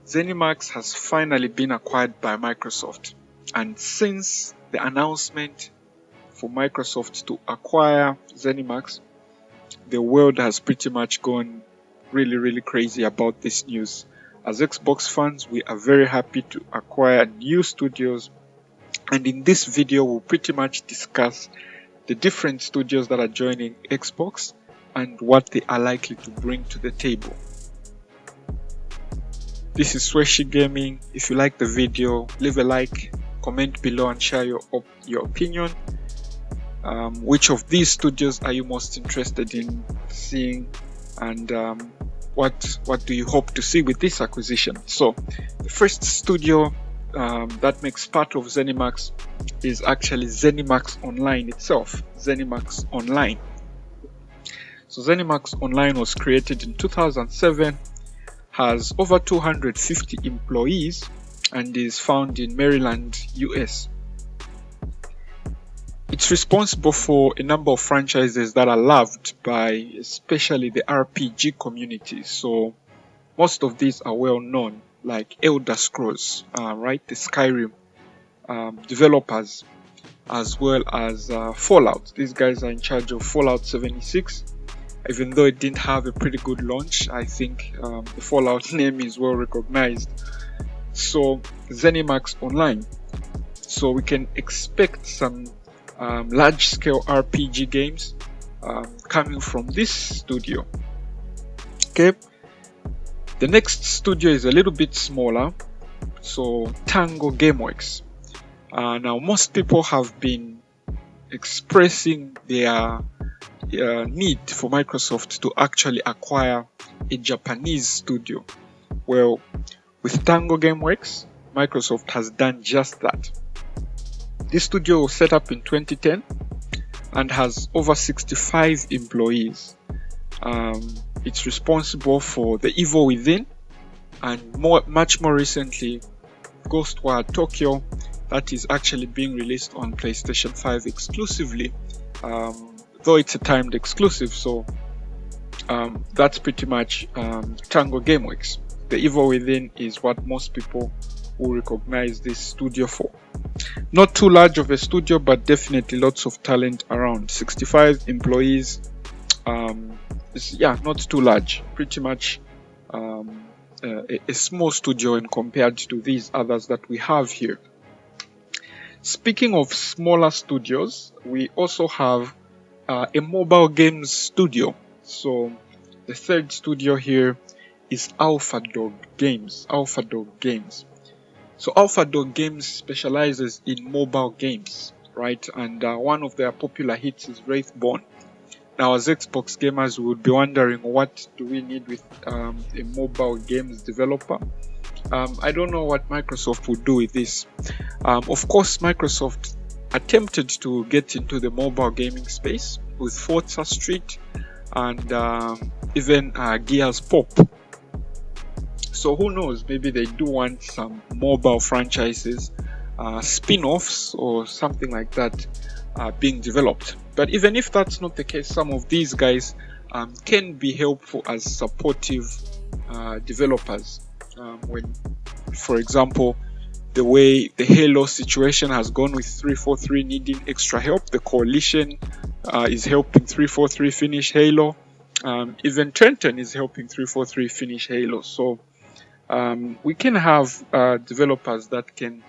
Zenimax has finally been acquired by Microsoft, and since the announcement for Microsoft to acquire Zenimax, the world has pretty much gone really crazy about this news. As Xbox fans, we are very happy to acquire new studios, and in this video we'll pretty much discuss the different studios that are joining Xbox and what they are likely to bring to the table. This is Sweshi Gaming. If you like the video, leave a like, comment below and share your opinion. Which of these studios are you most interested in seeing, and what do you hope to see with this acquisition? So the first studio that makes part of Zenimax is actually Zenimax Online itself. Zenimax Online. So Zenimax Online was created in 2007, has over 250 employees, and is found in Maryland, US. It's responsible for a number of franchises that are loved by especially the RPG community. So most of these are well known, like Elder Scrolls, right? The Skyrim developers, as well as Fallout. These guys are in charge of Fallout 76. Even though it didn't have a pretty good launch, I think the Fallout name is well recognized. So Zenimax Online. So we can expect some large-scale RPG games coming from this studio. Okay. The next studio is a little bit smaller. So Tango Gameworks. Now most people have been expressing their need for Microsoft to actually acquire a Japanese studio. Well, with Tango Gameworks, Microsoft has done just that. This studio was set up in 2010 and has over 65 employees. It's responsible for The Evil Within and much more recently Ghostwire Tokyo, that is actually being released on PlayStation 5 exclusively. Though it's a timed exclusive, so that's pretty much Tango Gameworks. The Evil Within is what most people will recognize this studio for. Not too large of a studio, but definitely lots of talent around. 65 employees, not too large. Pretty much a small studio when compared to these others that we have here. Speaking of smaller studios, we also have a mobile games studio. So the third studio here is AlphaDog Games. AlphaDog Games. So AlphaDog Games specializes in mobile games, right? And one of their popular hits is Wraithborn. Now, as Xbox gamers, we would be wondering, what do we need with a mobile games developer? I don't know what Microsoft would do with this. Of course, Microsoft attempted to get into the mobile gaming space with Forza Street and even Gears Pop. So who knows, maybe they do want some mobile franchises, spin-offs or something like that being developed. But even if that's not the case, some of these guys can be helpful as supportive developers. When, for example, the way the Halo situation has gone with 343 needing extra help, the Coalition is helping 343 finish Halo. Even Trenton is helping 343 finish Halo. So we can have developers that can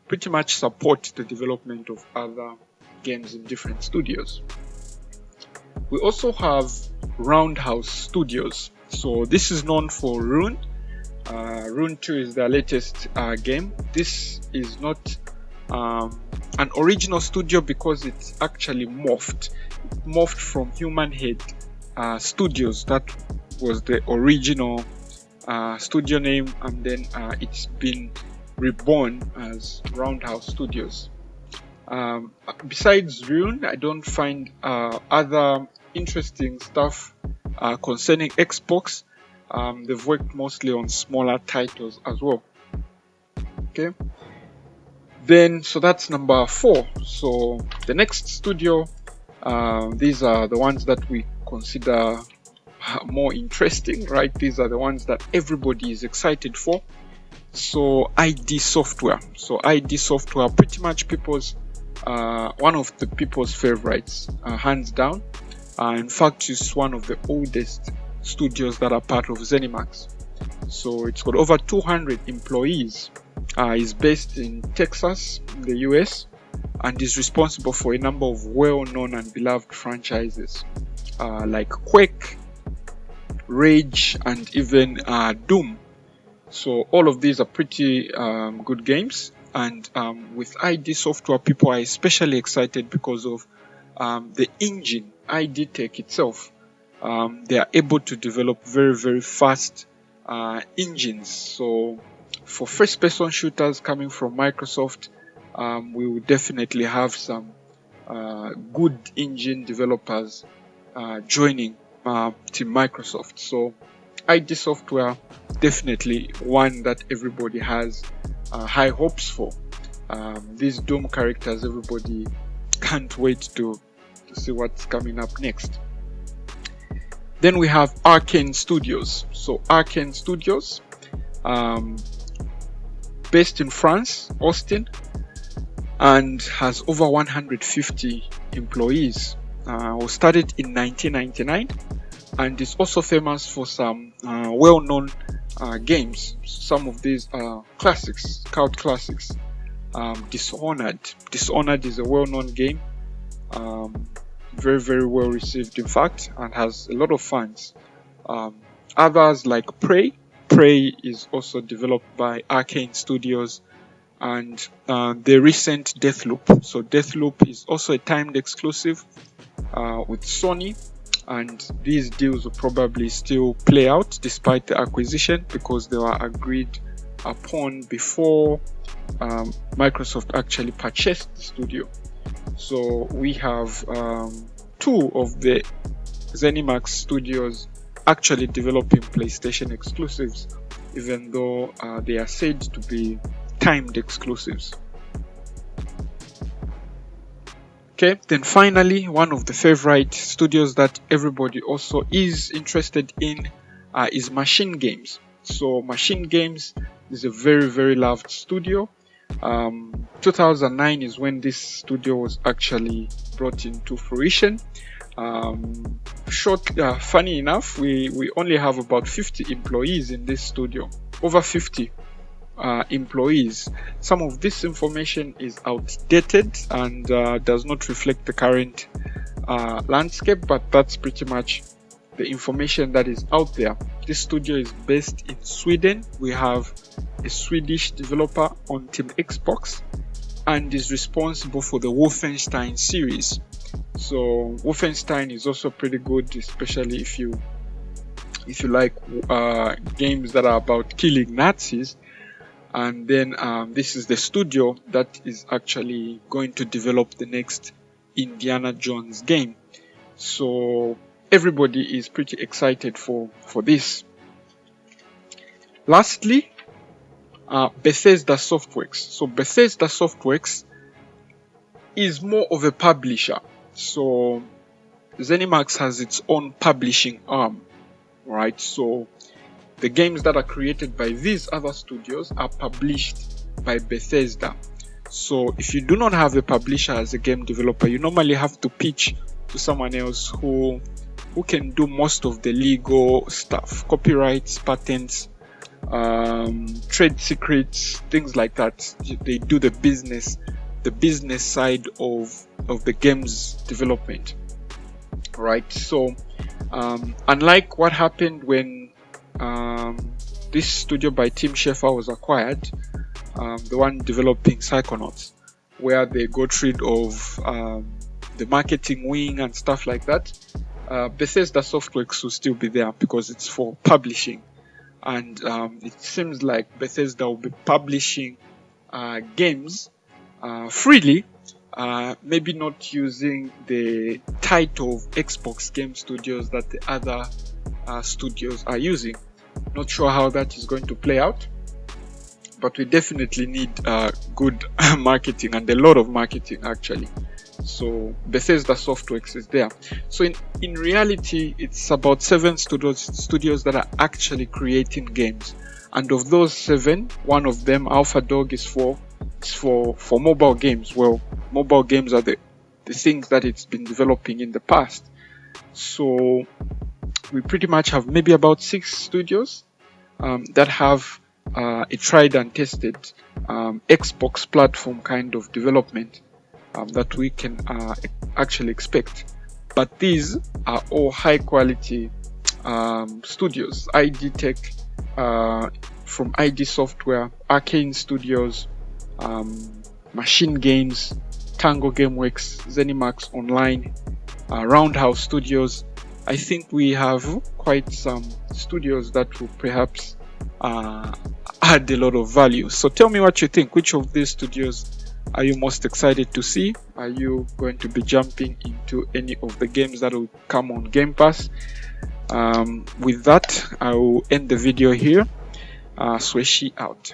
pretty much support the development of other games in different studios. We also have RoundHouse Studios. So this is known for Rune. Rune 2 is their latest game. This is not an original studio because it's actually morphed from Human Head Studios. That was the original studio name, and then it's been reborn as RoundHouse Studios. Besides Rune, I don't find other interesting stuff concerning Xbox. They've worked mostly on smaller titles as well. Okay, then so that's number 4. So the next studio, these are the ones that we consider more interesting, right? These are the ones that everybody is excited for. So ID Software. So ID Software, pretty much people's one of the people's favorites, hands down. In fact, it's one of the oldest studios that are part of Zenimax. So it's got over 200 employees. Is based in Texas, the US, and is responsible for a number of well-known and beloved franchises like Quake, Rage, and even Doom. So all of these are pretty good games, and with ID Software, people are especially excited because of the engine, ID Tech itself. They are able to develop very, very fast engines. So for first-person shooters coming from Microsoft, we will definitely have some good engine developers joining Team Microsoft. So ID Software, definitely one that everybody has high hopes for. These Doom characters, everybody can't wait to see what's coming up next. Then we have Arkane Studios. So Arkane Studios, based in France, Austin, and has over 150 employees. Was started in 1999 and is also famous for some well-known games. Some of these are classics, cult classics. Dishonored. Dishonored is a well-known game, very, very well received, in fact, and has a lot of fans. Others like Prey. Prey is also developed by Arkane Studios, and the recent Deathloop. So Deathloop is also a timed exclusive with Sony, and these deals will probably still play out despite the acquisition, because they were agreed upon before Microsoft actually purchased the studio. So we have two of the Zenimax Studios actually developing PlayStation exclusives, even though they are said to be timed exclusives. Okay, then finally, one of the favorite studios that everybody also is interested in is Machine Games. So Machine Games is a very, very loved studio. 2009 is when this studio was actually brought into fruition. Funny enough, we only have about 50 employees in this studio, over 50 employees. Some of this information is outdated and does not reflect the current landscape, but that's pretty much the information that is out there. This studio is based in Sweden. We have a Swedish developer on Team Xbox and is responsible for the Wolfenstein series. So Wolfenstein is also pretty good, especially if you like games that are about killing Nazis. And then this is the studio that is actually going to develop the next Indiana Jones game. So everybody is pretty excited for this. Lastly, Bethesda Softworks. So Bethesda Softworks is more of a publisher. So Zenimax has its own publishing arm, right? So the games that are created by these other studios are published by Bethesda. So if you do not have a publisher as a game developer, you normally have to pitch to someone else who can do most of the legal stuff, copyrights, patents, trade secrets, things like that. They do the business side of the game's development, right? So unlike what happened when this studio by Tim Schafer was acquired, the one developing Psychonauts, where they got rid of the marketing wing and stuff like that, Bethesda Softworks will still be there because it's for publishing. And it seems like Bethesda will be publishing games freely, maybe not using the title of Xbox Game Studios that the other studios are using. Not sure how that is going to play out, but we definitely need good marketing, and a lot of marketing actually. So Bethesda Softworks is there. So in reality, it's about 7 studios that are actually creating games, And of those 7, one of them, AlphaDog, is for mobile games. Well, mobile games are the things that it's been developing in the past. So we pretty much have maybe about 6 studios that have a tried and tested Xbox platform kind of development that we can actually expect. But these are all high quality studios. ID Tech from ID Software, Arkane Studios, Machine Games, Tango Gameworks, Zenimax Online, RoundHouse Studios. I think we have quite some studios that will perhaps add a lot of value. So tell me what you think. Which of these studios are you most excited to see? Are you going to be jumping into any of the games that will come on Game Pass? With that, I will end the video here. Sweshi out.